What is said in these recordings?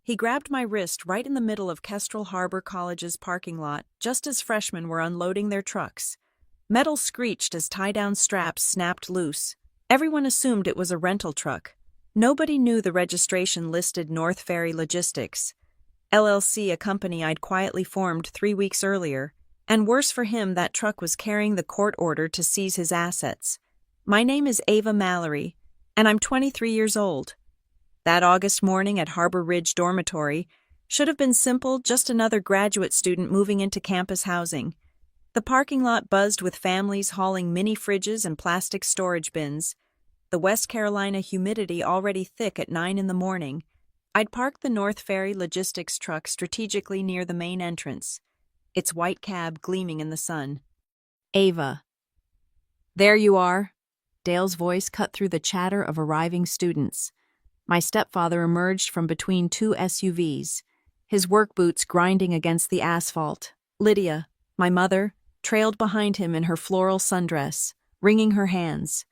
He grabbed my wrist right in the middle of Kestrel Harbor College's parking lot, just as freshmen were unloading their trucks. Metal screeched as tie-down straps snapped loose. Everyone assumed it was a rental truck. Nobody knew the registration listed North Ferry Logistics, LLC, a company I'd quietly formed 3 weeks earlier. And worse for him, that truck was carrying the court order to seize his assets. My name is Ava Mallory, and I'm 23 years old. That August morning at Harbor Ridge Dormitory should have been simple, just another graduate student moving into campus housing. The parking lot buzzed with families hauling mini fridges and plastic storage bins. The West Carolina humidity already thick at 9 in the morning. I'd parked the North Ferry Logistics truck strategically near the main entrance, its white cab gleaming in the sun. Ava. There you are. Dale's voice cut through the chatter of arriving students. My stepfather emerged from between two SUVs, his work boots grinding against the asphalt. Lydia, my mother, trailed behind him in her floral sundress, wringing her hands.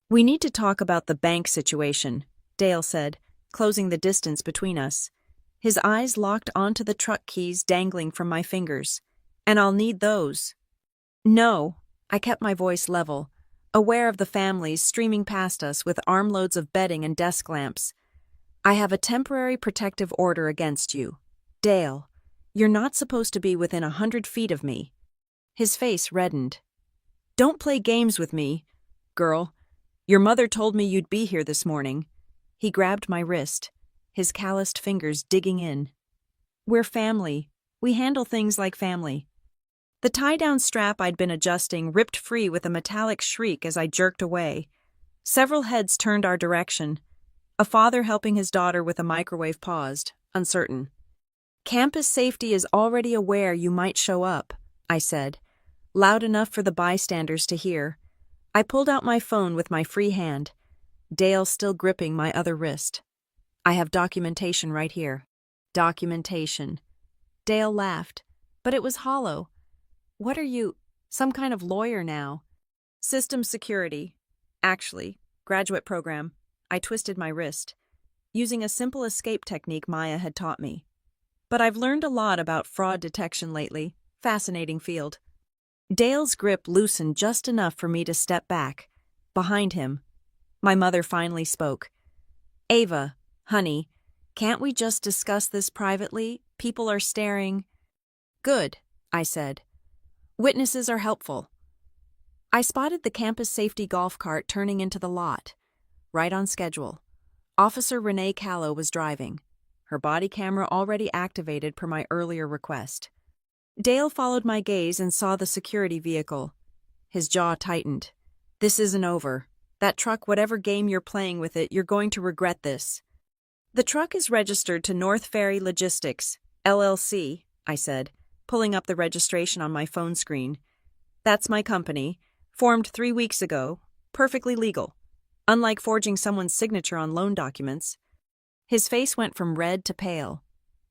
We need to talk about the bank situation, Dale said, closing the distance between us. His eyes locked onto the truck keys dangling from my fingers. And I'll need those. No, I kept my voice level, aware of the families streaming past us with armloads of bedding and desk lamps. I have a temporary protective order against you. Dale, you're not supposed to be within 100 feet of me. His face reddened. Don't play games with me, girl. Your mother told me you'd be here this morning. He grabbed my wrist, his calloused fingers digging in. We're family. We handle things like family. The tie-down strap I'd been adjusting ripped free with a metallic shriek as I jerked away. Several heads turned our direction. A father helping his daughter with a microwave paused, uncertain. Campus safety is already aware you might show up, I said, loud enough for the bystanders to hear. I pulled out my phone with my free hand, Dale still gripping my other wrist. I have documentation right here. Documentation. Dale laughed, but it was hollow. What are you, some kind of lawyer now? System security. Actually, graduate program. I twisted my wrist, using a simple escape technique Maya had taught me. But I've learned a lot about fraud detection lately. Fascinating field. Dale's grip loosened just enough for me to step back. Behind him, my mother finally spoke. Ava, honey, can't we just discuss this privately? People are staring. Good, I said. Witnesses are helpful. I spotted the campus safety golf cart turning into the lot. Right on schedule. Officer Renee Callow was driving, her body camera already activated per my earlier request. Dale followed my gaze and saw the security vehicle. His jaw tightened. This isn't over. That truck, whatever game you're playing with it, you're going to regret this. The truck is registered to North Ferry Logistics, LLC, I said, pulling up the registration on my phone screen. That's my company, formed 3 weeks ago, perfectly legal, unlike forging someone's signature on loan documents. His face went from red to pale.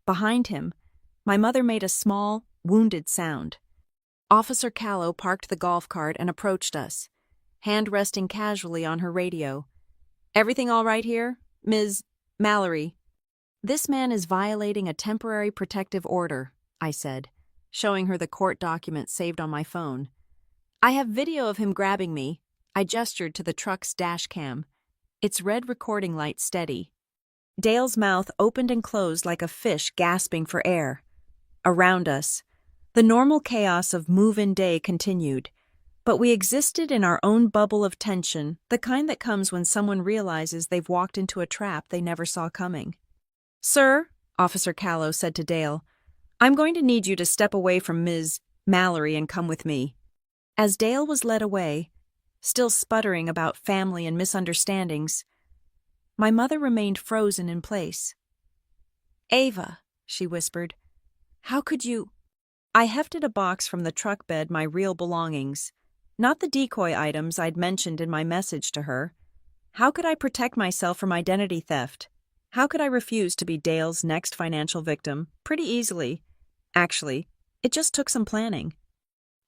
Behind him, my mother made a small, wounded sound. Officer Callow parked the golf cart and approached us, hand resting casually on her radio. Everything all right here, Ms. Mallory? This man is violating a temporary protective order, I said, showing her the court document saved on my phone. I have video of him grabbing me. I gestured to the truck's dash cam, its red recording light steady. Dale's mouth opened and closed like a fish gasping for air. Around us, the normal chaos of move-in day continued, but we existed in our own bubble of tension, the kind that comes when someone realizes they've walked into a trap they never saw coming. Sir, Officer Callow said to Dale, I'm going to need you to step away from Ms. Mallory and come with me. As Dale was led away, still sputtering about family and misunderstandings, my mother remained frozen in place. Ava, she whispered, how could you? I hefted a box from the truck bed, my real belongings, not the decoy items I'd mentioned in my message to her. How could I protect myself from identity theft? How could I refuse to be Dale's next financial victim? Pretty easily. Actually, it just took some planning.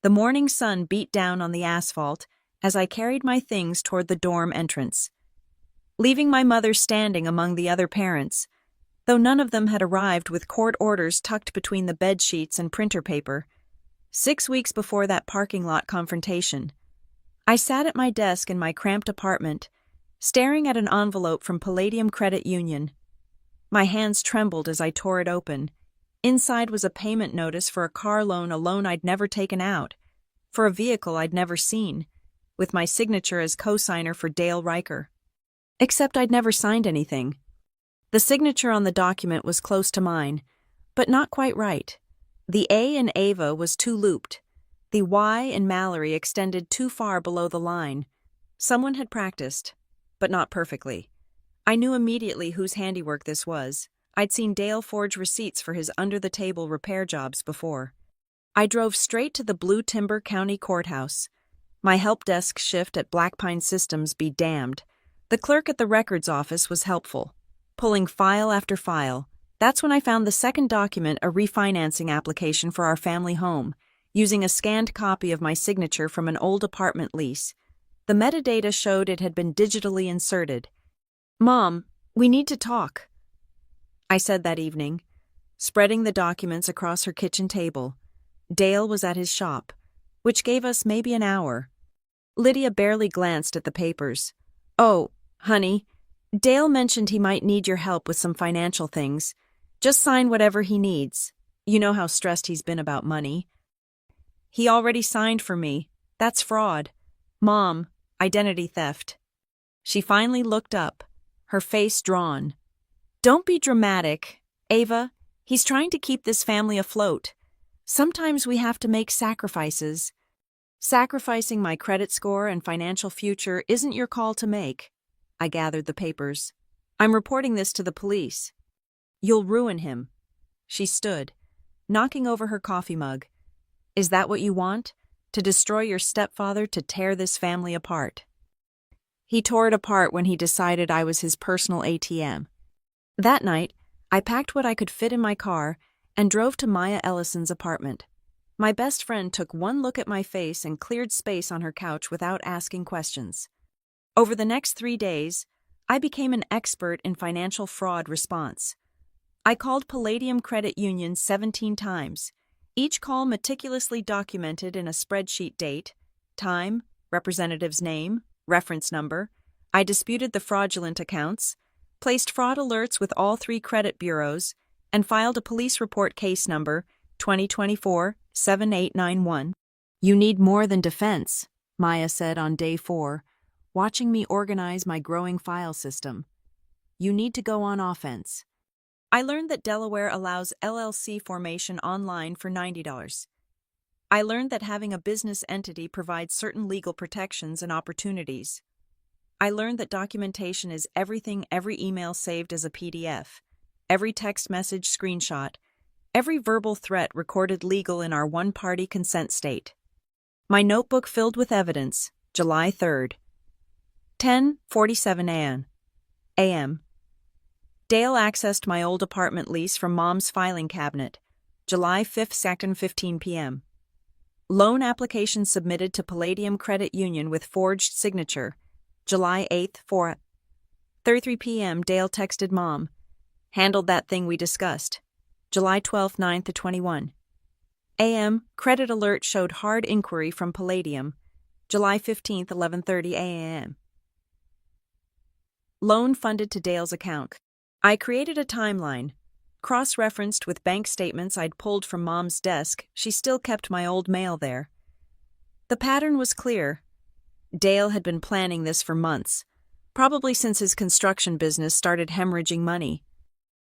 The morning sun beat down on the asphalt as I carried my things toward the dorm entrance. Leaving my mother standing among the other parents, though none of them had arrived with court orders tucked between the bed sheets and printer paper. 6 weeks before that parking lot confrontation, I sat at my desk in my cramped apartment, staring at an envelope from Palladium Credit Union. My hands trembled as I tore it open. Inside was a payment notice for a car loan, a loan I'd never taken out, for a vehicle I'd never seen, with my signature as co-signer for Dale Riker. Except I'd never signed anything. The signature on the document was close to mine, but not quite right. The A in Ava was too looped. The Y in Mallory extended too far below the line. Someone had practiced, but not perfectly. I knew immediately whose handiwork this was. I'd seen Dale forge receipts for his under-the-table repair jobs before. I drove straight to the Blue Timber County Courthouse. My help desk shift at Black Pine Systems be damned. The clerk at the records office was helpful, pulling file after file. That's when I found the second document, a refinancing application for our family home, using a scanned copy of my signature from an old apartment lease. The metadata showed it had been digitally inserted. "Mom, we need to talk," I said that evening, spreading the documents across her kitchen table. Dale was at his shop, which gave us maybe an hour. Lydia barely glanced at the papers. "Oh, honey, Dale mentioned he might need your help with some financial things. Just sign whatever he needs. You know how stressed he's been about money." "He already signed for me. That's fraud. Mom, identity theft." She finally looked up, her face drawn. "Don't be dramatic, Ava. He's trying to keep this family afloat. Sometimes we have to make sacrifices. Sacrificing my credit score and financial future isn't your call to make." I gathered the papers. "I'm reporting this to the police." "You'll ruin him." She stood, knocking over her coffee mug. "Is that what you want? To destroy your stepfather, to tear this family apart?" He tore it apart when he decided I was his personal ATM. That night, I packed what I could fit in my car and drove to Maya Ellison's apartment. My best friend took one look at my face and cleared space on her couch without asking questions. Over the next 3 days, I became an expert in financial fraud response. I called Palladium Credit Union 17 times, each call meticulously documented in a spreadsheet: date, time, representative's name, reference number. I disputed the fraudulent accounts, placed fraud alerts with all 3 credit bureaus, and filed a police report, case number 2024-7891. "You need more than defense," Maya said on day 4, watching me organize my growing file system. "You need to go on offense." I learned that Delaware allows LLC formation online for $90. I learned that having a business entity provides certain legal protections and opportunities. I learned that documentation is everything: every email saved as a PDF, every text message screenshot, every verbal threat recorded legal in our one-party consent state. My notebook filled with evidence, July 3rd. 10:47 a.m. Dale accessed my old apartment lease from Mom's filing cabinet, July 5th, 2:15 p.m. Loan application submitted to Palladium Credit Union with forged signature, July 8th, 4:33 p.m. Dale texted Mom. Handled that thing we discussed, July 12th, 9:21 a.m. Credit alert showed hard inquiry from Palladium, July 15th, 11:30 a.m. Loan funded to Dale's account. I created a timeline, cross-referenced with bank statements I'd pulled from Mom's desk. She still kept my old mail there. The pattern was clear. Dale had been planning this for months, probably since his construction business started hemorrhaging money.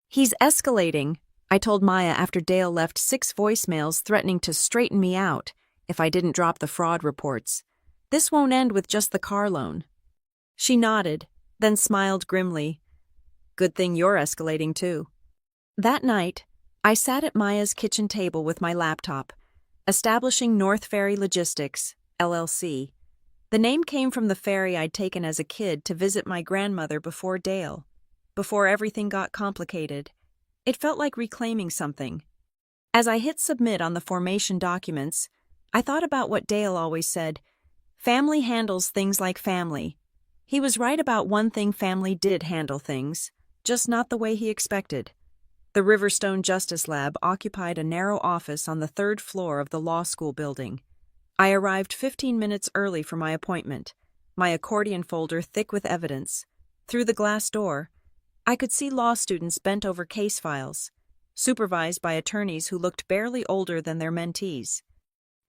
"He's escalating," I told Maya after Dale left 6 voicemails threatening to straighten me out if I didn't drop the fraud reports. "This won't end with just the car loan." She nodded, then smiled grimly. "Good thing you're escalating too." That night, I sat at Maya's kitchen table with my laptop, establishing North Ferry Logistics, LLC. The name came from the ferry I'd taken as a kid to visit my grandmother before Dale. Before everything got complicated, it felt like reclaiming something. As I hit submit on the formation documents, I thought about what Dale always said: family handles things like family. He was right about one thing: family did handle things, just not the way he expected. The Riverstone Justice Lab occupied a narrow office on the third floor of the law school building. I arrived 15 minutes early for my appointment, my accordion folder thick with evidence. Through the glass door, I could see law students bent over case files, supervised by attorneys who looked barely older than their mentees.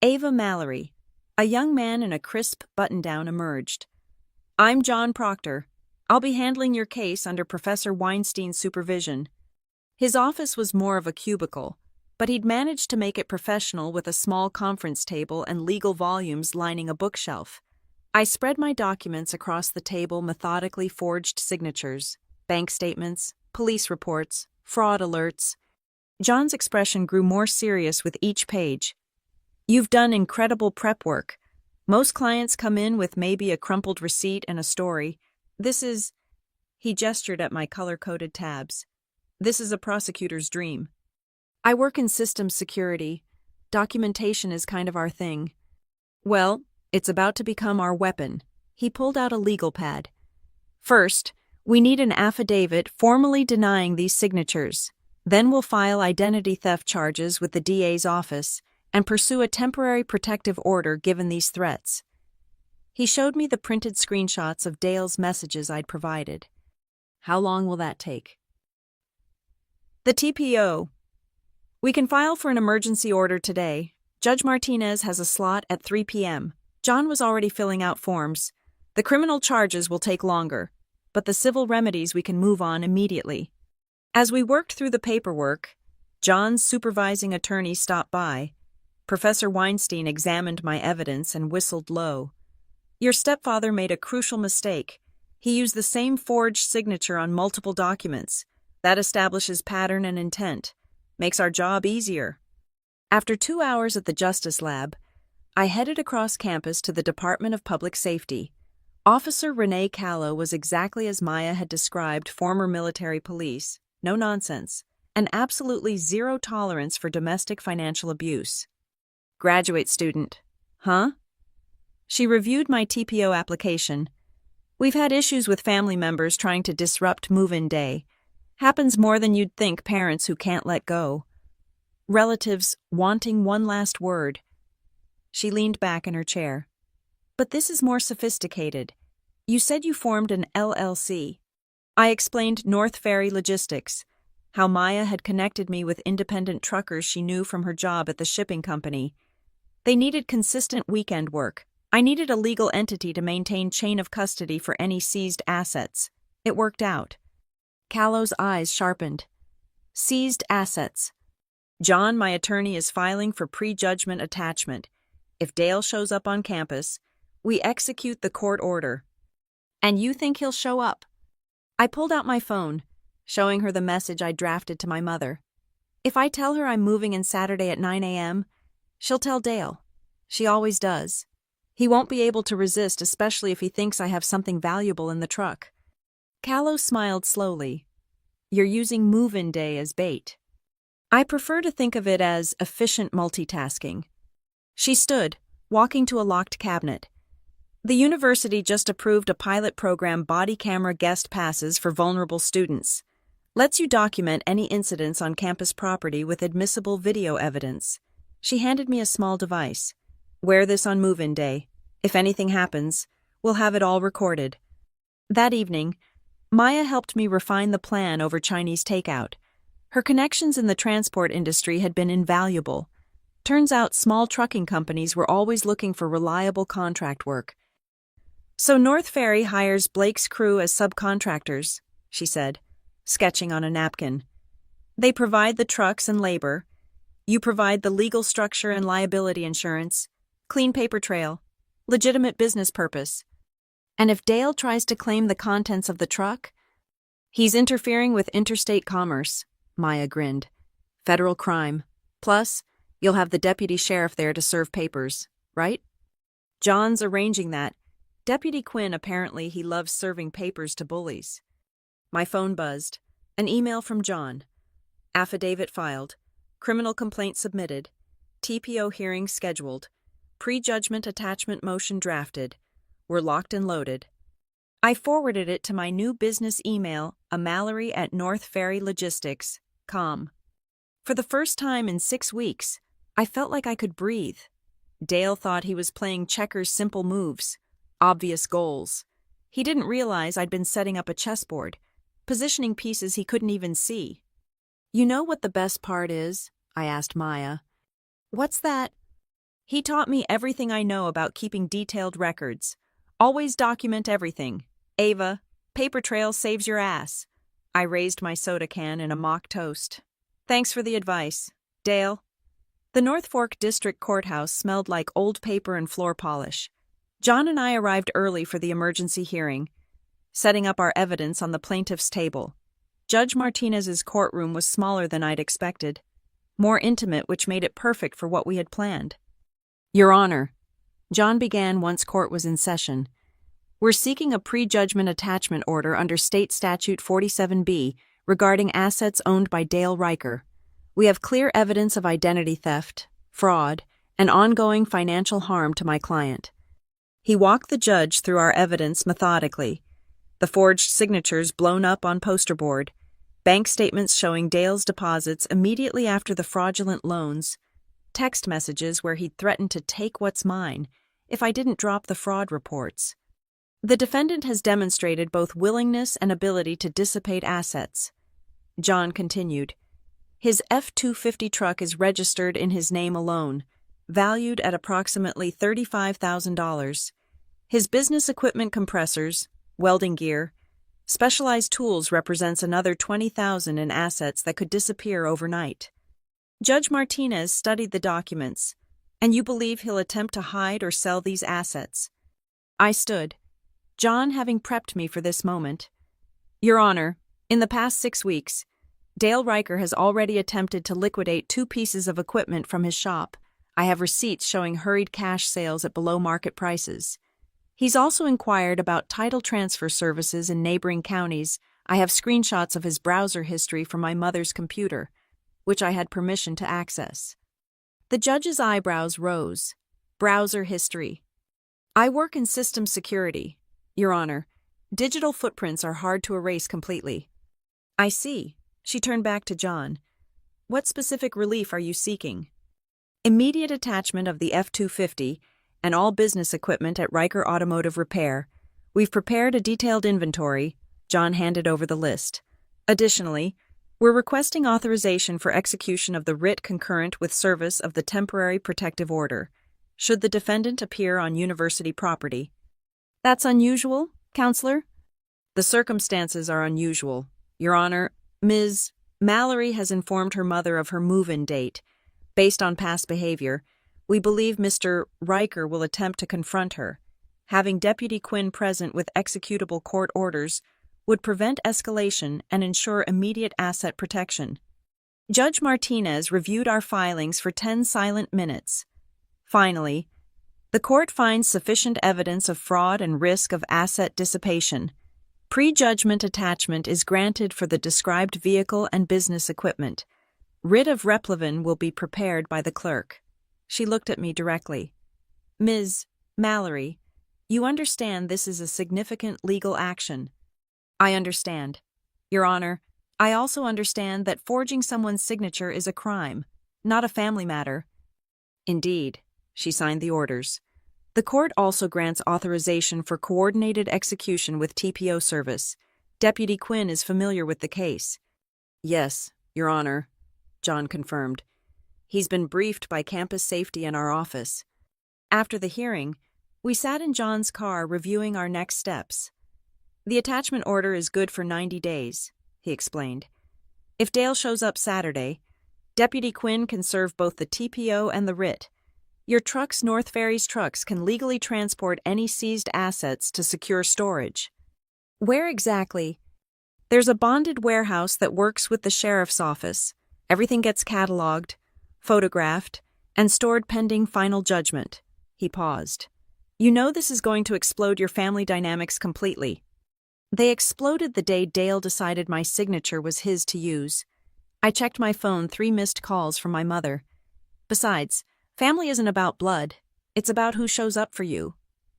Ava Mallory, a young man in a crisp button-down, emerged. "I'm John Proctor. I'll be handling your case under Professor Weinstein's supervision." His office was more of a cubicle, but he'd managed to make it professional with a small conference table and legal volumes lining a bookshelf. I spread my documents across the table, methodically forged signatures, bank statements, police reports, fraud alerts. John's expression grew more serious with each page. "You've done incredible prep work. Most clients come in with maybe a crumpled receipt and a story. This is..." He gestured at my color-coded tabs. "This is a prosecutor's dream. I work in systems security. Documentation is kind of our thing. Well, it's about to become our weapon." He pulled out a legal pad. "First, we need an affidavit formally denying these signatures. Then we'll file identity theft charges with the DA's office and pursue a temporary protective order given these threats." He showed me the printed screenshots of Dale's messages I'd provided. "How long will that take?" "The TPO. We can file for an emergency order today. Judge Martinez has a slot at 3 p.m. John was already filling out forms. The criminal charges will take longer, but the civil remedies we can move on immediately." As we worked through the paperwork, John's supervising attorney stopped by. Professor Weinstein examined my evidence and whistled low. "Your stepfather made a crucial mistake. He used the same forged signature on multiple documents. That establishes pattern and intent. Makes our job easier." After 2 hours at the Justice Lab, I headed across campus to the Department of Public Safety. Officer Renee Callow was exactly as Maya had described former military police. No nonsense, and absolutely zero tolerance for domestic financial abuse. "Graduate student, huh?" She reviewed my TPO application. "We've had issues with family members trying to disrupt move-in day. Happens more than you'd think. Parents who can't let go. Relatives wanting one last word." She leaned back in her chair. "But this is more sophisticated. You said you formed an LLC. I explained North Ferry Logistics, how Maya had connected me with independent truckers she knew from her job at the shipping company. They needed consistent weekend work. I needed a legal entity to maintain chain of custody for any seized assets. It worked out." Callow's eyes sharpened. "Seized assets. John, my attorney, is filing for prejudgment attachment. If Dale shows up on campus, we execute the court order." "And you think he'll show up?" I pulled out my phone, showing her the message I drafted to my mother. "If I tell her I'm moving in Saturday at 9 a.m., she'll tell Dale. She always does. He won't be able to resist, especially if he thinks I have something valuable in the truck." Callow smiled slowly. "You're using move-in day as bait." I prefer to think of it as efficient multitasking. She stood, walking to a locked cabinet. "The university just approved a pilot program, body camera guest passes for vulnerable students. Lets you document any incidents on campus property with admissible video evidence." She handed me a small device. "Wear this on move-in day. If anything happens, we'll have it all recorded." That evening, Maya helped me refine the plan over Chinese takeout. Her connections in the transport industry had been invaluable. Turns out small trucking companies were always looking for reliable contract work. "So North Ferry hires Blake's crew as subcontractors," she said, sketching on a napkin. "They provide the trucks and labor. You provide the legal structure and liability insurance, clean paper trail, legitimate business purpose. And if Dale tries to claim the contents of the truck, he's interfering with interstate commerce." Maya grinned. "Federal crime. Plus, you'll have the deputy sheriff there to serve papers, right?" "John's arranging that. Deputy Quinn, apparently he loves serving papers to bullies." My phone buzzed. An email from John. "Affidavit filed. Criminal complaint submitted. TPO hearing scheduled. Prejudgment attachment motion drafted. We're locked and loaded." I forwarded it to my new business email, amallory@northferrylogistics, calm. For the first time in 6 weeks, I felt like I could breathe. Dale thought he was playing checkers' simple moves, obvious goals. He didn't realize I'd been setting up a chessboard, positioning pieces he couldn't even see. "You know what the best part is?" I asked Maya. "What's that?" "He taught me everything I know about keeping detailed records. Always document everything. Ava, paper trail saves your ass." I raised my soda can in a mock toast. "Thanks for the advice, Dale." The North Fork District Courthouse smelled like old paper and floor polish. John and I arrived early for the emergency hearing, setting up our evidence on the plaintiff's table. Judge Martinez's courtroom was smaller than I'd expected, more intimate, which made it perfect for what we had planned. "Your Honor," John began once court was in session, "we're seeking a pre-judgment attachment order under State Statute 47B regarding assets owned by Dale Riker. We have clear evidence of identity theft, fraud, and ongoing financial harm to my client." He walked the judge through our evidence methodically. The forged signatures blown up on poster board, bank statements showing Dale's deposits immediately after the fraudulent loans, text messages where he'd threatened to take what's mine if I didn't drop the fraud reports. The defendant has demonstrated both willingness and ability to dissipate assets. John continued. His F-250 truck is registered in his name alone, valued at approximately $35,000. His business equipment, compressors, welding gear, specialized tools represents another $20,000 in assets that could disappear overnight. Judge Martinez studied the documents, and you believe he'll attempt to hide or sell these assets? I stood, John having prepped me for this moment. Your Honor, in the past 6 weeks, Dale Riker has already attempted to liquidate 2 pieces of equipment from his shop. I have receipts showing hurried cash sales at below-market prices. He's also inquired about title transfer services in neighboring counties. I have screenshots of his browser history from my mother's computer, which I had permission to access. The judge's eyebrows rose. Browser history. I work in system security, Your Honor. Digital footprints are hard to erase completely. I see. She turned back to John. What specific relief are you seeking? Immediate attachment of the F-250 and all business equipment at Riker Automotive Repair. We've prepared a detailed inventory. John handed over the list. Additionally, we're requesting authorization for execution of the writ concurrent with service of the temporary protective order, should the defendant appear on university property. That's unusual, Counselor? The circumstances are unusual, Your Honor. Ms. Mallory has informed her mother of her move-in date. Based on past behavior, we believe Mr. Riker will attempt to confront her. Having Deputy Quinn present with executable court orders would prevent escalation and ensure immediate asset protection. Judge Martinez reviewed our filings for 10 silent minutes. Finally, the court finds sufficient evidence of fraud and risk of asset dissipation. Pre-judgment attachment is granted for the described vehicle and business equipment. Writ of replevin will be prepared by the clerk. She looked at me directly. Ms. Mallory, you understand this is a significant legal action. I understand. Your Honor, I also understand that forging someone's signature is a crime, not a family matter. Indeed, she signed the orders. The court also grants authorization for coordinated execution with TPO service. Deputy Quinn is familiar with the case. Yes, Your Honor, John confirmed. He's been briefed by campus safety in our office. After the hearing, we sat in John's car reviewing our next steps. The attachment order is good for 90 days, he explained. If Dale shows up Saturday, Deputy Quinn can serve both the TPO and the writ. Your trucks, North Ferry's trucks, can legally transport any seized assets to secure storage. Where exactly? There's a bonded warehouse that works with the sheriff's office. Everything gets cataloged, photographed, and stored pending final judgment. He paused. You know this is going to explode your family dynamics completely. They exploded the day Dale decided my signature was his to use. I checked my phone, 3 missed calls from my mother. Besides, family isn't about blood. It's about who shows up for you.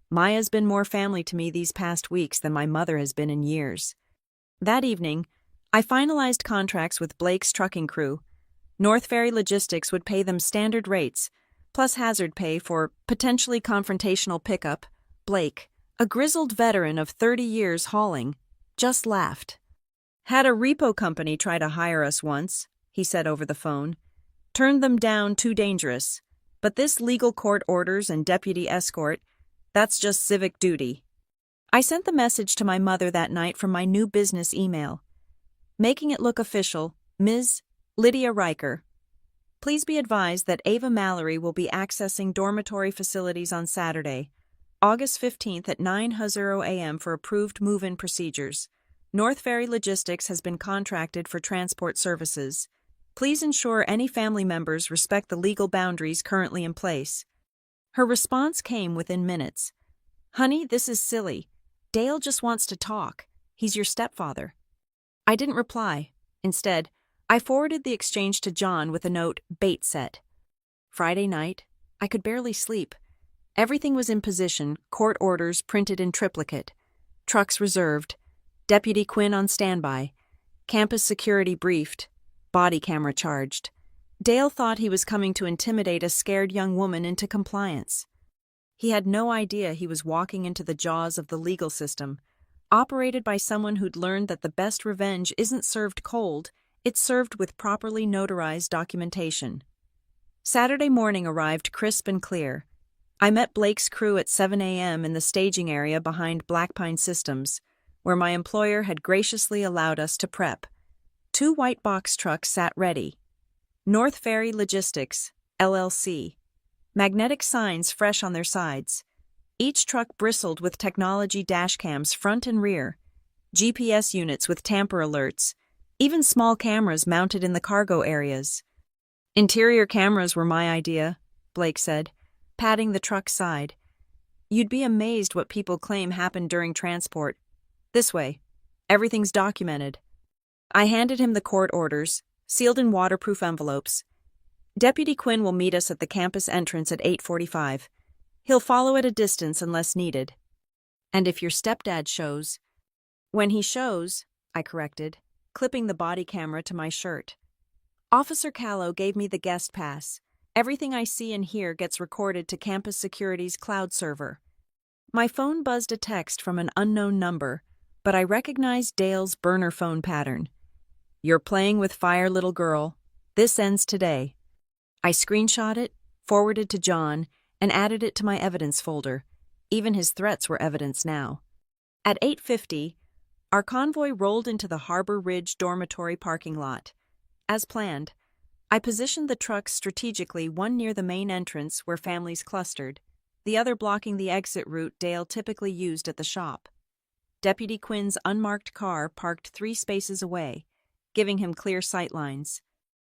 Maya's been more family to me these past weeks than my mother has been in years. That evening, I finalized contracts with Blake's trucking crew. North Ferry Logistics would pay them standard rates, plus hazard pay for potentially confrontational pickup. Blake, a grizzled veteran of 30 years hauling, just laughed. "Had a repo company try to hire us once," he said over the phone. "Turned them down, too dangerous. But this legal court orders and deputy escort, that's just civic duty." I sent the message to my mother that night from my new business email. Making it look official, Ms. Lydia Riker. Please be advised that Ava Mallory will be accessing dormitory facilities on Saturday, August 15th at 9:00 a.m. for approved move-in procedures. North Ferry Logistics has been contracted for transport services. Please ensure any family members respect the legal boundaries currently in place. Her response came within minutes. "Honey, this is silly. Dale just wants to talk. He's your stepfather." I didn't reply. Instead, I forwarded the exchange to John with a note, "Bait set." Friday night, I could barely sleep. Everything was in position, court orders printed in triplicate, trucks reserved, Deputy Quinn on standby, campus security briefed, body camera charged. Dale thought he was coming to intimidate a scared young woman into compliance. He had no idea he was walking into the jaws of the legal system, operated by someone who'd learned that the best revenge isn't served cold, it's served with properly notarized documentation. Saturday morning arrived crisp and clear. I met Blake's crew at 7 a.m. in the staging area behind Black Pine Systems, where my employer had graciously allowed us to prep. 2 white box trucks sat ready. North Ferry Logistics, LLC. Magnetic signs fresh on their sides. Each truck bristled with technology dashcams front and rear, GPS units with tamper alerts, even small cameras mounted in the cargo areas. "Interior cameras were my idea," Blake said, patting the truck's side. "You'd be amazed what people claim happened during transport. This way. Everything's documented." I handed him the court orders, sealed in waterproof envelopes. "Deputy Quinn will meet us at the campus entrance at 8:45. He'll follow at a distance unless needed. And if your stepdad shows—" "When he shows," I corrected, clipping the body camera to my shirt. "Officer Callow gave me the guest pass. Everything I see and hear gets recorded to campus security's cloud server." My phone buzzed a text from an unknown number, but I recognized Dale's burner phone pattern. "You're playing with fire, little girl. This ends today." I screenshot it, forwarded to John, and added it to my evidence folder. Even his threats were evidence now. At 8:50, our convoy rolled into the Harbor Ridge dormitory parking lot. As planned, I positioned the trucks strategically, one near the main entrance where families clustered, the other blocking the exit route Dale typically used at the shop. Deputy Quinn's unmarked car parked 3 spaces away, giving him clear sightlines.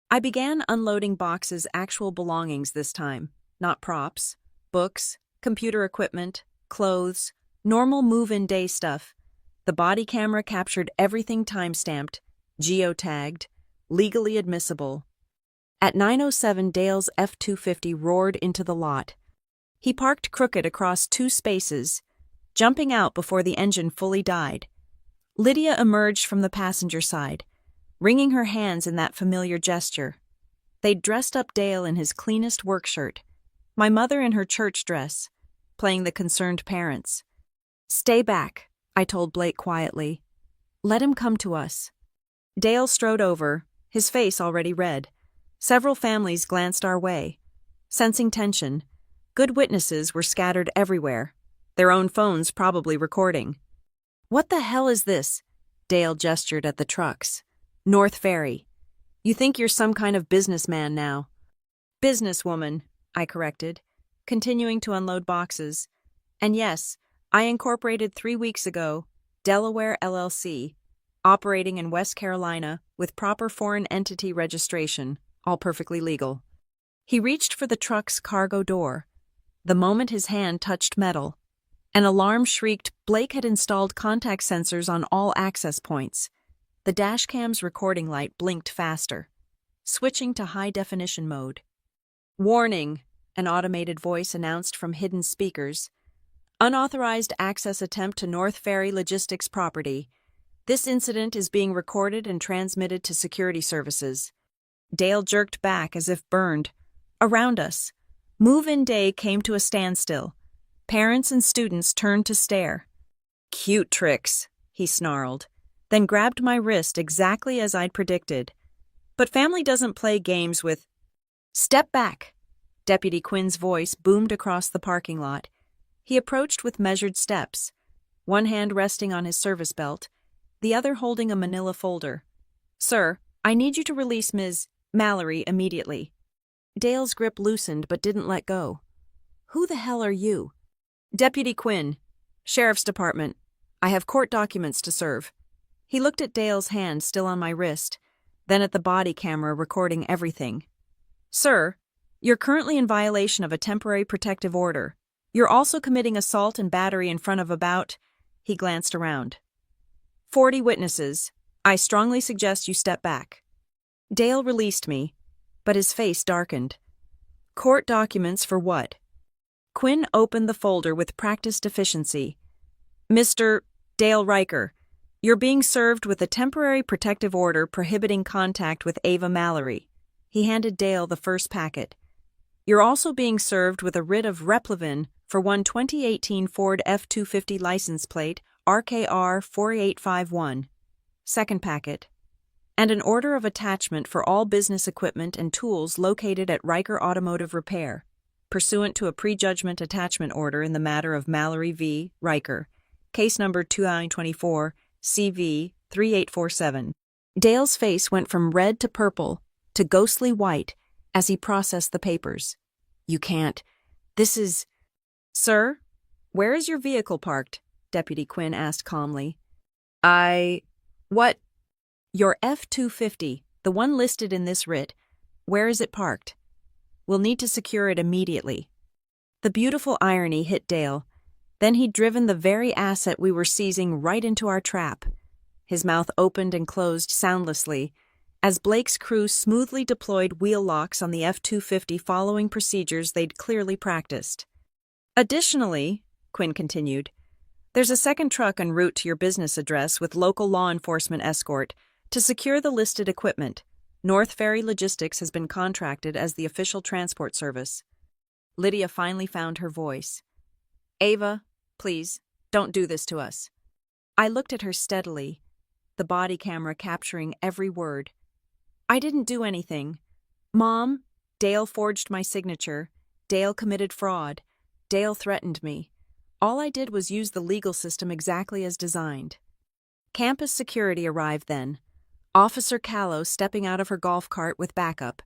I began unloading boxes' actual belongings this time, not props, books, computer equipment, clothes, normal move-in day stuff. The body camera captured everything time-stamped, geotagged, legally admissible. At 9:07, Dale's F-250 roared into the lot. He parked crooked across 2 spaces, jumping out before the engine fully died. Lydia emerged from the passenger side, wringing her hands in that familiar gesture. They'd dressed up Dale in his cleanest work shirt, my mother in her church dress, playing the concerned parents. "Stay back," I told Blake quietly. "Let him come to us." Dale strode over, his face already red. Several families glanced our way. Sensing tension, good witnesses were scattered everywhere, their own phones probably recording. "What the hell is this?" Dale gestured at the trucks. "North Ferry. You think you're some kind of businessman now." "Businesswoman," I corrected, continuing to unload boxes. "And yes, I incorporated 3 weeks ago, Delaware LLC, operating in West Carolina with proper foreign entity registration, all perfectly legal." He reached for the truck's cargo door. The moment his hand touched metal, an alarm shrieked. Blake had installed contact sensors on all access points. The dashcam's recording light blinked faster, switching to high-definition mode. "Warning," an automated voice announced from hidden speakers. "Unauthorized access attempt to North Ferry Logistics property. This incident is being recorded and transmitted to security services. Dale jerked back as if burned. Around us, move-in day came to a standstill. Parents and students turned to stare. "Cute tricks," he snarled, then grabbed my wrist exactly as I'd predicted. "But family doesn't play games with—" "Step back!" Deputy Quinn's voice boomed across the parking lot. He approached with measured steps, one hand resting on his service belt, the other holding a manila folder. "Sir, I need you to release Ms. Mallory immediately." Dale's grip loosened but didn't let go. "Who the hell are you?" "Deputy Quinn, Sheriff's Department. I have court documents to serve." He looked at Dale's hand still on my wrist, then at the body camera recording everything. "Sir, you're currently in violation of a temporary protective order. You're also committing assault and battery in front of about—" he glanced around. "40 witnesses. I strongly suggest you step back." Dale released me, but his face darkened. "Court documents for what?" Quinn opened the folder with practiced efficiency. "Mr. Dale Riker, you're being served with a temporary protective order prohibiting contact with Ava Mallory." He handed Dale the first packet. "You're also being served with a writ of replevin for one 2018 Ford F-250 license plate RKR 4851. Second packet. And an order of attachment for all business equipment and tools located at Riker Automotive Repair, pursuant to a prejudgment attachment order in the matter of Mallory v. Riker, case number 2924 CV 3847. Dale's face went from red to purple to ghostly white as he processed the papers. "You can't. This is—" "Sir, where is your vehicle parked?" Deputy Quinn asked calmly. What?" "Your F-250, the one listed in this writ. Where is it parked? We'll need to secure it immediately." The beautiful irony hit Dale. Then he'd driven the very asset we were seizing right into our trap. His mouth opened and closed soundlessly as Blake's crew smoothly deployed wheel locks on the F-250 following procedures they'd clearly practiced. "Additionally," Quinn continued, "there's a second truck en route to your business address with local law enforcement escort to secure the listed equipment. North Ferry Logistics has been contracted as the official transport service." Lydia finally found her voice. "Ava, please, don't do this to us." I looked at her steadily, the body camera capturing every word. "I didn't do anything. Mom, Dale forged my signature. Dale committed fraud. Dale threatened me. All I did was use the legal system exactly as designed." Campus security arrived then. Officer Callow stepping out of her golf cart with backup.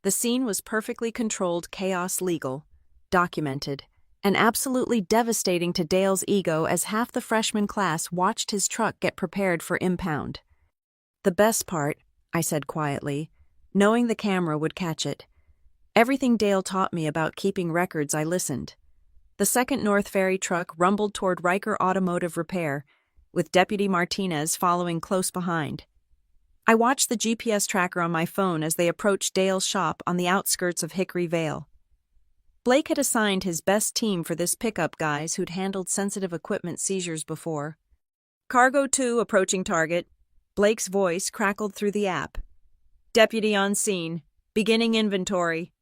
The scene was perfectly controlled chaos legal, documented, and absolutely devastating to Dale's ego as half the freshman class watched his truck get prepared for impound. "The best part," I said quietly, knowing the camera would catch it. Everything Dale taught me about keeping records, I listened. The second North Ferry truck rumbled toward Riker Automotive Repair, with Deputy Martinez following close behind. I watched the GPS tracker on my phone as they approached Dale's shop on the outskirts of Hickory Vale. Blake had assigned his best team for this pickup guys who'd handled sensitive equipment seizures before. "Cargo 2 approaching target." Blake's voice crackled through the app. "Deputy on scene. Beginning inventory."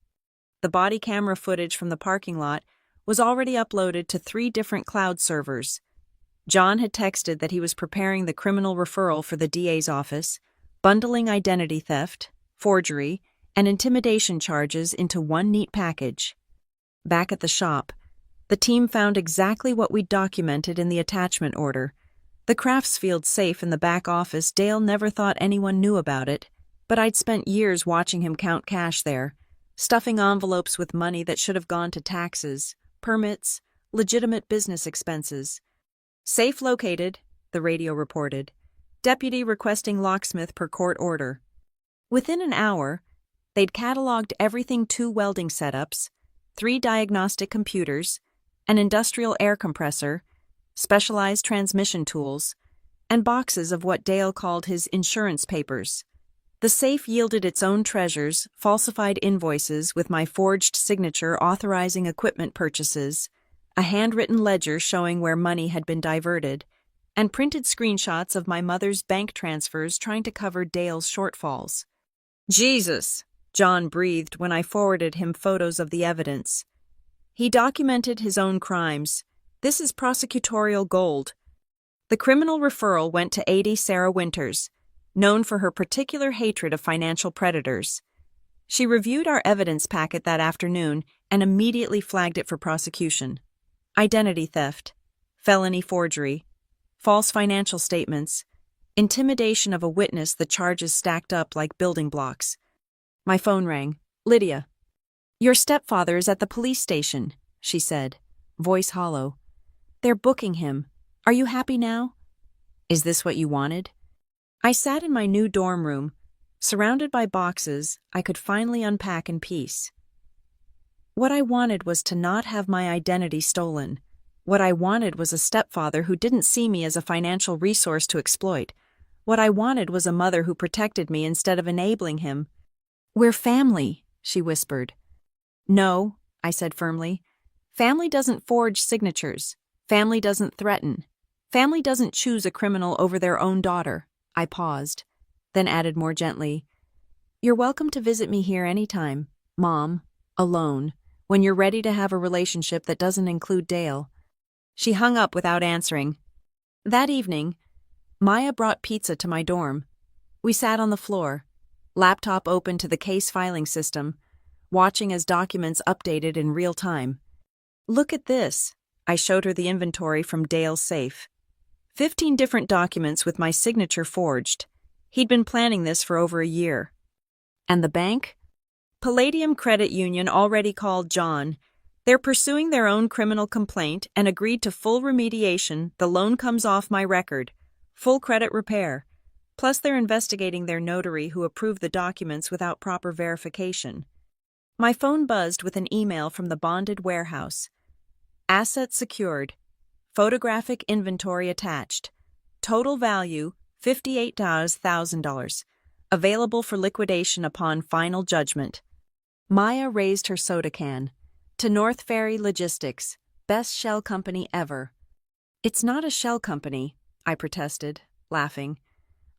The body camera footage from the parking lot was already uploaded to 3 different cloud servers. John had texted that he was preparing the criminal referral for the DA's office, bundling identity theft, forgery, and intimidation charges into one neat package. Back at the shop, the team found exactly what we'd documented in the attachment order. The Craftsfield safe in the back office. Dale never thought anyone knew about it, but I'd spent years watching him count cash there, stuffing envelopes with money that should have gone to taxes, permits, legitimate business expenses. "Safe located," the radio reported. "Deputy requesting locksmith per court order." Within an hour, they'd cataloged everything: 2 welding setups, 3 diagnostic computers, an industrial air compressor, specialized transmission tools, and boxes of what Dale called his insurance papers. The safe yielded its own treasures, falsified invoices with my forged signature authorizing equipment purchases, a handwritten ledger showing where money had been diverted, and printed screenshots of my mother's bank transfers trying to cover Dale's shortfalls. "Jesus," John breathed when I forwarded him photos of the evidence. He documented his own crimes. This is prosecutorial gold. The criminal referral went to AD Sarah Winters, known for her particular hatred of financial predators. She reviewed our evidence packet that afternoon and immediately flagged it for prosecution. Identity theft, felony forgery, false financial statements, intimidation of a witness. The charges stacked up like building blocks. My phone rang. "Lydia." "Your stepfather is at the police station," she said, voice hollow. "They're booking him. Are you happy now?" "Is this what you wanted?" I sat in my new dorm room. Surrounded by boxes, I could finally unpack in peace. What I wanted was to not have my identity stolen. What I wanted was a stepfather who didn't see me as a financial resource to exploit. What I wanted was a mother who protected me instead of enabling him. "We're family," she whispered. "No," I said firmly. "Family doesn't forge signatures. Family doesn't threaten. Family doesn't choose a criminal over their own daughter." I paused, then added more gently, "You're welcome to visit me here anytime, Mom, alone, when you're ready to have a relationship that doesn't include Dale." She hung up without answering. That evening, Maya brought pizza to my dorm. We sat on the floor, laptop open to the case filing system, watching as documents updated in real time. "Look at this." I showed her the inventory from Dale's safe. 15 different documents with my signature forged. He'd been planning this for over a year. And the bank? Palladium Credit Union already called John. They're pursuing their own criminal complaint and agreed to full remediation. The loan comes off my record. Full credit repair. Plus they're investigating their notary who approved the documents without proper verification. My phone buzzed with an email from the bonded warehouse. Assets secured. Photographic inventory attached. Total value $58,000. Available for liquidation upon final judgment. Maya raised her soda can. "To North Ferry Logistics. Best shell company ever." "It's not a shell company," I protested, laughing.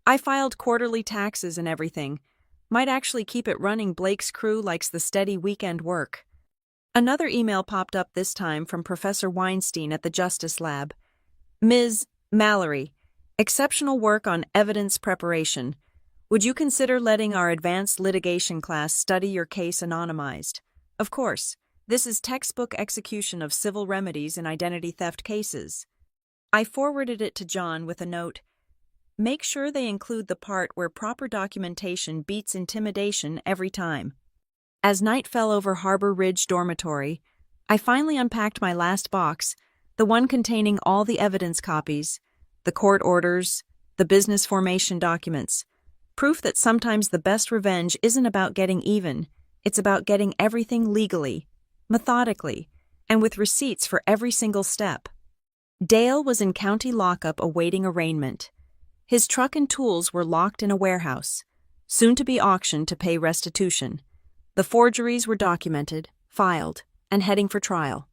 "I filed quarterly taxes and everything. Might actually keep it running. Blake's crew likes the steady weekend work." Another email popped up, this time from Professor Weinstein at the Justice Lab. "Ms. Mallory, exceptional work on evidence preparation. Would you consider letting our advanced litigation class study your case anonymized? Of course, this is textbook execution of civil remedies in identity theft cases." I forwarded it to John with a note. "Make sure they include the part where proper documentation beats intimidation every time." As night fell over Harbor Ridge Dormitory, I finally unpacked my last box, the one containing all the evidence copies, the court orders, the business formation documents. Proof that sometimes the best revenge isn't about getting even, it's about getting everything legally, methodically, and with receipts for every single step. Dale was in county lockup awaiting arraignment. His truck and tools were locked in a warehouse, soon to be auctioned to pay restitution. The forgeries were documented, filed, and heading for trial.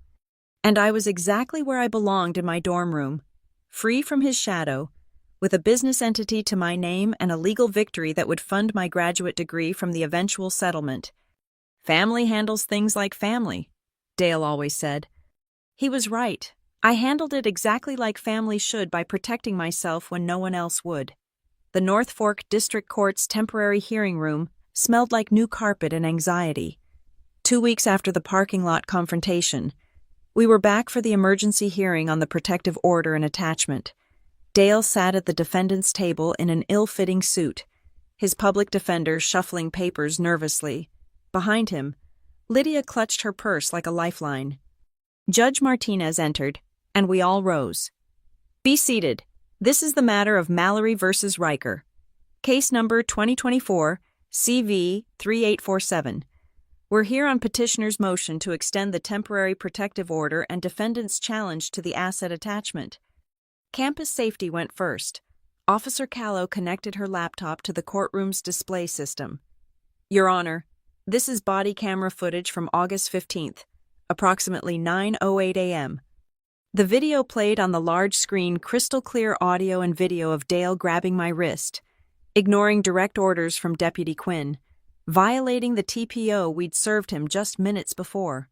And I was exactly where I belonged in my dorm room, free from his shadow, with a business entity to my name and a legal victory that would fund my graduate degree from the eventual settlement. "Family handles things like family," Dale always said. He was right. I handled it exactly like family should, by protecting myself when no one else would. The North Fork District Court's temporary hearing room smelled like new carpet and anxiety. 2 weeks after the parking lot confrontation, we were back for the emergency hearing on the protective order and attachment. Dale sat at the defendant's table in an ill-fitting suit, his public defender shuffling papers nervously. Behind him, Lydia clutched her purse like a lifeline. Judge Martinez entered, and we all rose. "Be seated. This is the matter of Mallory versus Riker. Case number 2024 CV 3847. We're here on petitioner's motion to extend the temporary protective order and defendant's challenge to the asset attachment." Campus safety went first. Officer Callow connected her laptop to the courtroom's display system. "Your Honor, this is body camera footage from August 15th, approximately 9:08 a.m. The video played on the large screen, crystal clear audio and video of Dale grabbing my wrist, ignoring direct orders from Deputy Quinn, violating the TPO we'd served him just minutes before.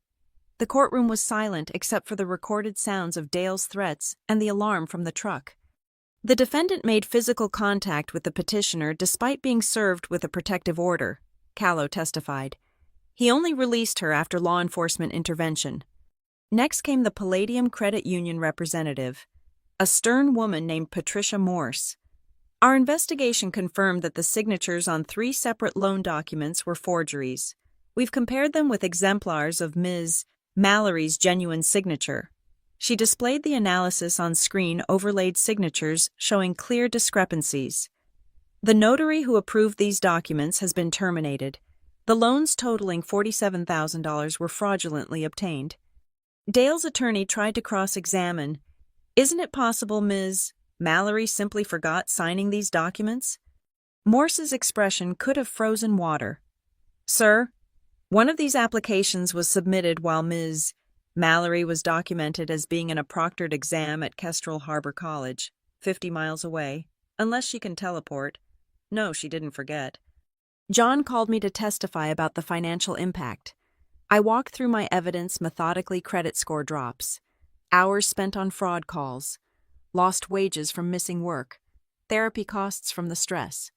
The courtroom was silent except for the recorded sounds of Dale's threats and the alarm from the truck. The defendant made physical contact with the petitioner despite being served with a protective order, Callow testified. He only released her after law enforcement intervention. Next came the Palladium Credit Union representative, a stern woman named Patricia Morse. Our investigation confirmed that the signatures on 3 separate loan documents were forgeries. We've compared them with exemplars of Ms. Mallory's genuine signature. She displayed the analysis on screen overlaid signatures showing clear discrepancies. The notary who approved these documents has been terminated. The loans totaling $47,000 were fraudulently obtained. Dale's attorney tried to cross-examine. Isn't it possible Ms. Mallory simply forgot signing these documents? Morse's expression could have frozen water. Sir, one of these applications was submitted while Ms. Mallory was documented as being in a proctored exam at Kestrel Harbor College, 50 miles away, unless she can teleport. No, she didn't forget. John called me to testify about the financial impact. I walked through my evidence methodically. Credit score drops, hours spent on fraud calls, lost wages from missing work, therapy costs from the stress.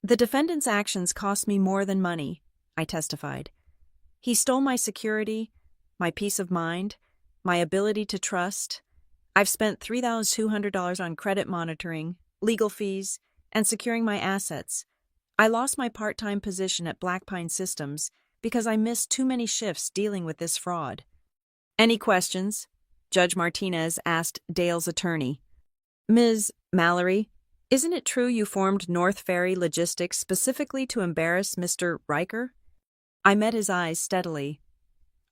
The defendant's actions cost me more than money, I testified. He stole my security, my peace of mind, my ability to trust. I've spent $3,200 on credit monitoring, legal fees, and securing my assets. I lost my part-time position at Black Pine Systems because I missed too many shifts dealing with this fraud. Any questions? Judge Martinez asked Dale's attorney. Ms. Mallory, isn't it true you formed North Ferry Logistics specifically to embarrass Mr. Riker? I met his eyes steadily.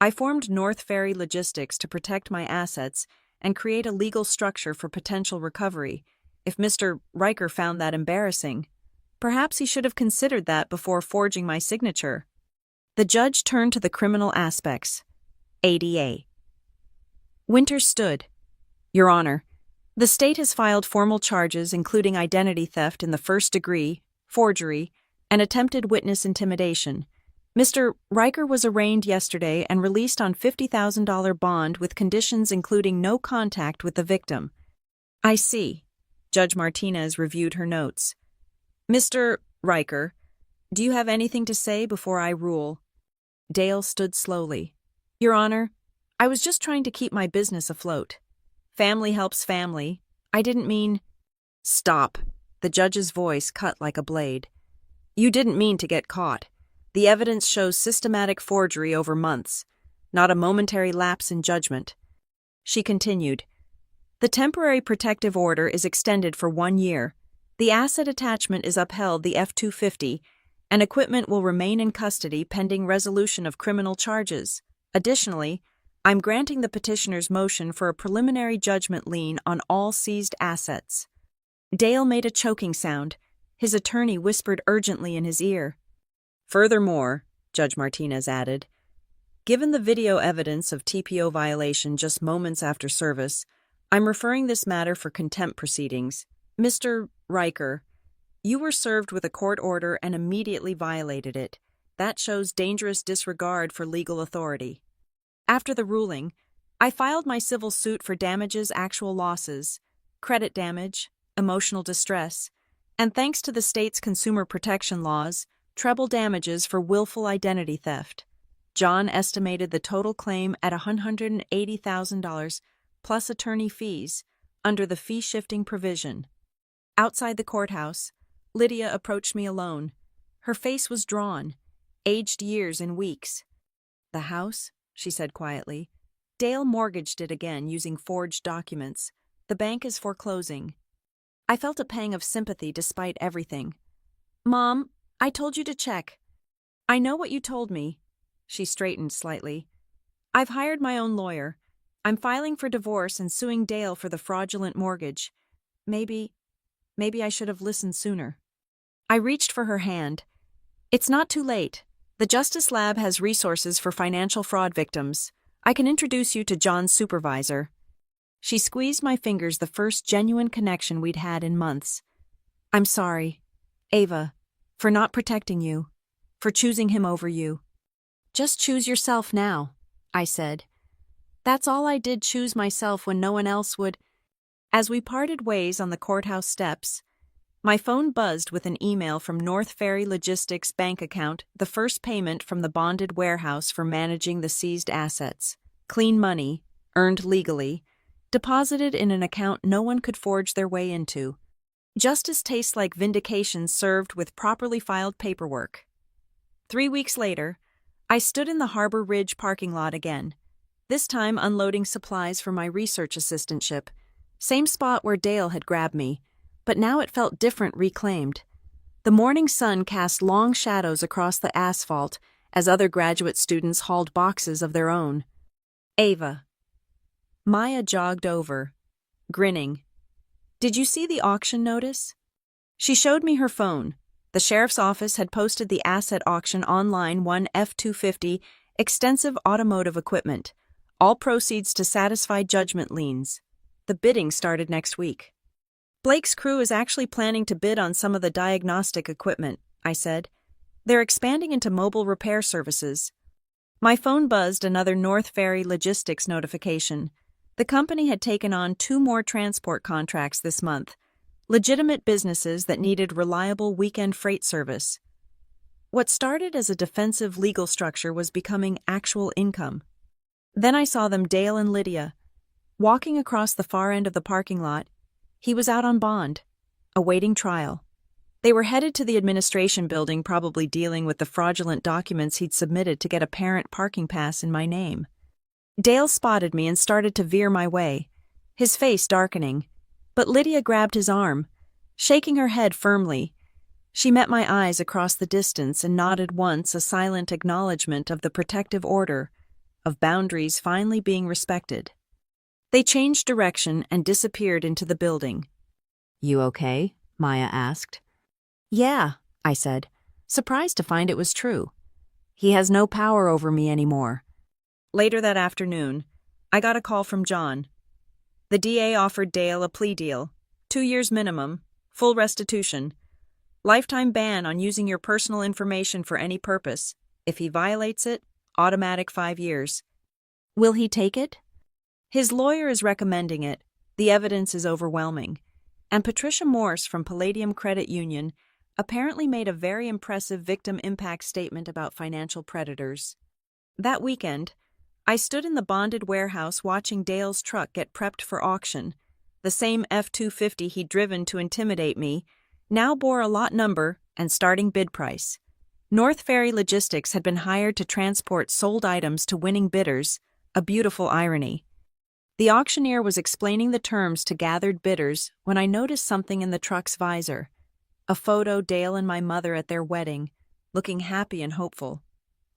I formed North Ferry Logistics to protect my assets and create a legal structure for potential recovery if Mr. Riker found that embarrassing. Perhaps he should have considered that before forging my signature. The judge turned to the criminal aspects. ADA. Winters stood. Your Honor, the state has filed formal charges including identity theft in the first degree, forgery, and attempted witness intimidation. Mr. Riker was arraigned yesterday and released on $50,000 bond with conditions including no contact with the victim. I see. Judge Martinez reviewed her notes. Mr. Riker, do you have anything to say before I rule? Dale stood slowly. Your Honor, I was just trying to keep my business afloat. Family helps family. I didn't mean— Stop. The judge's voice cut like a blade. You didn't mean to get caught. The evidence shows systematic forgery over months, not a momentary lapse in judgment. She continued. The temporary protective order is extended for 1 year. The asset attachment is upheld, the F-250, and equipment will remain in custody pending resolution of criminal charges. Additionally, I'm granting the petitioner's motion for a preliminary judgment lien on all seized assets. Dale made a choking sound. His attorney whispered urgently in his ear. Furthermore, Judge Martinez added, given the video evidence of TPO violation just moments after service, I'm referring this matter for contempt proceedings. Mr. Riker, you were served with a court order and immediately violated it. That shows dangerous disregard for legal authority. After the ruling, I filed my civil suit for damages, actual losses, credit damage, emotional distress, and thanks to the state's consumer protection laws, treble damages for willful identity theft. John estimated the total claim at $180,000 plus attorney fees under the fee-shifting provision. Outside the courthouse, Lydia approached me alone. Her face was drawn, aged years in weeks. The house, she said quietly. Dale mortgaged it again using forged documents. The bank is foreclosing. I felt a pang of sympathy despite everything. Mom, I told you to check. I know what you told me. She straightened slightly. I've hired my own lawyer. I'm filing for divorce and suing Dale for the fraudulent mortgage. Maybe I should have listened sooner. I reached for her hand. It's not too late. The Justice Lab has resources for financial fraud victims. I can introduce you to John's supervisor. She squeezed my fingers, the first genuine connection we'd had in months. I'm sorry, Ava, for not protecting you, for choosing him over you. Just choose yourself now, I said. That's all I did, choose myself when no one else would. As we parted ways on the courthouse steps, my phone buzzed with an email from North Ferry Logistics' bank account, the first payment from the bonded warehouse for managing the seized assets. Clean money, earned legally, deposited in an account no one could forge their way into. Justice tastes like vindication served with properly filed paperwork. 3 weeks later, I stood in the Harbor Ridge parking lot again, this time unloading supplies for my research assistantship, same spot where Dale had grabbed me, but now it felt different, reclaimed. The morning sun cast long shadows across the asphalt as other graduate students hauled boxes of their own. Ava. Maya jogged over, grinning. Did you see the auction notice? She showed me her phone. The sheriff's office had posted the asset auction online, one F-250, extensive automotive equipment, all proceeds to satisfy judgment liens. The bidding started next week. Blake's crew is actually planning to bid on some of the diagnostic equipment, I said. They're expanding into mobile repair services. My phone buzzed, another North Ferry Logistics notification. The company had taken on 2 more transport contracts this month, legitimate businesses that needed reliable weekend freight service. What started as a defensive legal structure was becoming actual income. Then I saw them, Dale and Lydia, walking across the far end of the parking lot. He was out on bond, awaiting trial. They were headed to the administration building, probably dealing with the fraudulent documents he'd submitted to get a parent parking pass in my name. Dale spotted me and started to veer my way, his face darkening, but Lydia grabbed his arm, shaking her head firmly. She met my eyes across the distance and nodded once, a silent acknowledgement of the protective order, of boundaries finally being respected. They changed direction and disappeared into the building. You okay? Maya asked. Yeah, I said, surprised to find it was true. He has no power over me anymore. Later that afternoon, I got a call from John. The DA offered Dale a plea deal, 2 years minimum, full restitution, lifetime ban on using your personal information for any purpose. If he violates it, automatic 5 years. Will he take it? His lawyer is recommending it. The evidence is overwhelming. And Patricia Morse from Palladium Credit Union apparently made a very impressive victim impact statement about financial predators. That weekend, I stood in the bonded warehouse watching Dale's truck get prepped for auction. The same F-250 he'd driven to intimidate me now bore a lot number and starting bid price. North Ferry Logistics had been hired to transport sold items to winning bidders, a beautiful irony. The auctioneer was explaining the terms to gathered bidders when I noticed something in the truck's visor. A photo, Dale and my mother at their wedding, looking happy and hopeful.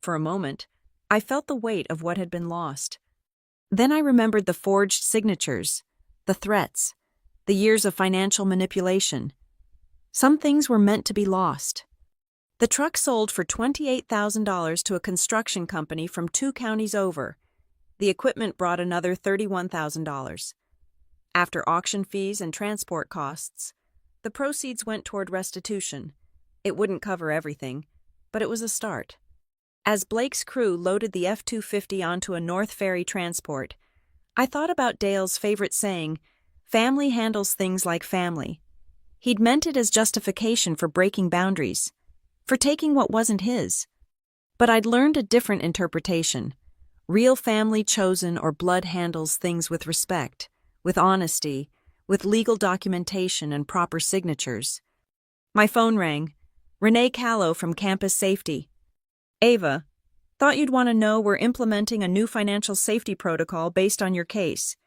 For a moment, I felt the weight of what had been lost. Then I remembered the forged signatures, the threats, the years of financial manipulation. Some things were meant to be lost. The truck sold for $28,000 to a construction company from 2 counties over. The equipment brought another $31,000. After auction fees and transport costs, the proceeds went toward restitution. It wouldn't cover everything, but it was a start. As Blake's crew loaded the F-250 onto a North Ferry transport, I thought about Dale's favorite saying, "Family handles things like family." He'd meant it as justification for breaking boundaries, for taking what wasn't his. But I'd learned a different interpretation. Real family chosen or blood handles things with respect, with honesty, with legal documentation and proper signatures. My phone rang. Renee Callow from Campus Safety. Ava, thought you'd want to know we're implementing a new financial safety protocol based on your case.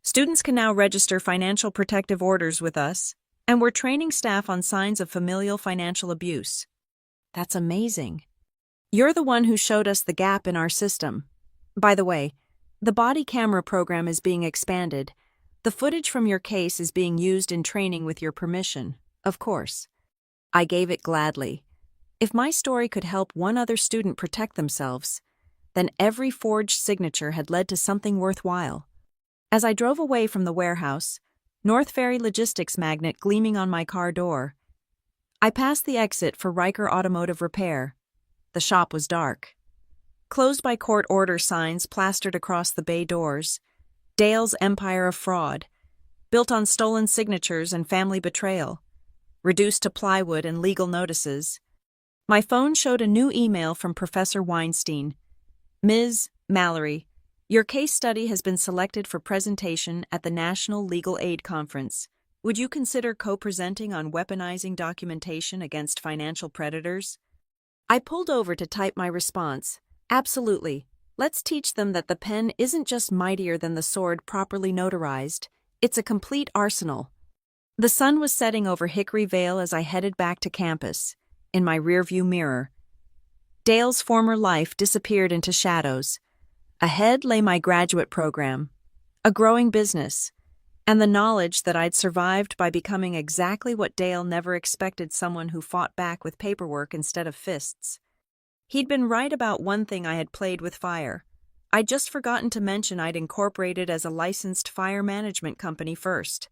Students can now register financial protective orders with us, and we're training staff on signs of familial financial abuse. That's amazing. You're the one who showed us the gap in our system. By the way, the body camera program is being expanded. The footage from your case is being used in training with your permission, of course. I gave it gladly. If my story could help one other student protect themselves, then every forged signature had led to something worthwhile. As I drove away from the warehouse, North Ferry Logistics magnet gleaming on my car door, I passed the exit for Riker Automotive Repair. The shop was dark. Closed by court order signs plastered across the bay doors, Dale's empire of fraud, built on stolen signatures and family betrayal, reduced to plywood and legal notices. My phone showed a new email from Professor Weinstein. Ms. Mallory, your case study has been selected for presentation at the National Legal Aid Conference. Would you consider co-presenting on weaponizing documentation against financial predators? I pulled over to type my response. Absolutely. Let's teach them that the pen isn't just mightier than the sword properly notarized. It's a complete arsenal. The sun was setting over Hickory Vale as I headed back to campus. In my rearview mirror, Dale's former life disappeared into shadows. Ahead lay my graduate program, a growing business, and the knowledge that I'd survived by becoming exactly what Dale never expected, someone who fought back with paperwork instead of fists. He'd been right about one thing: I had played with fire. I'd just forgotten to mention I'd incorporated as a licensed fire management company first.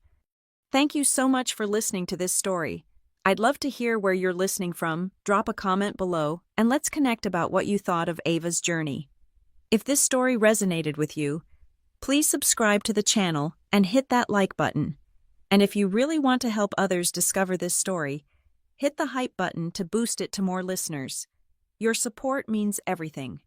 Thank you so much for listening to this story. I'd love to hear where you're listening from. Drop a comment below, and let's connect about what you thought of Ava's journey. If this story resonated with you, please subscribe to the channel and hit that like button. And if you really want to help others discover this story, hit the hype button to boost it to more listeners. Your support means everything.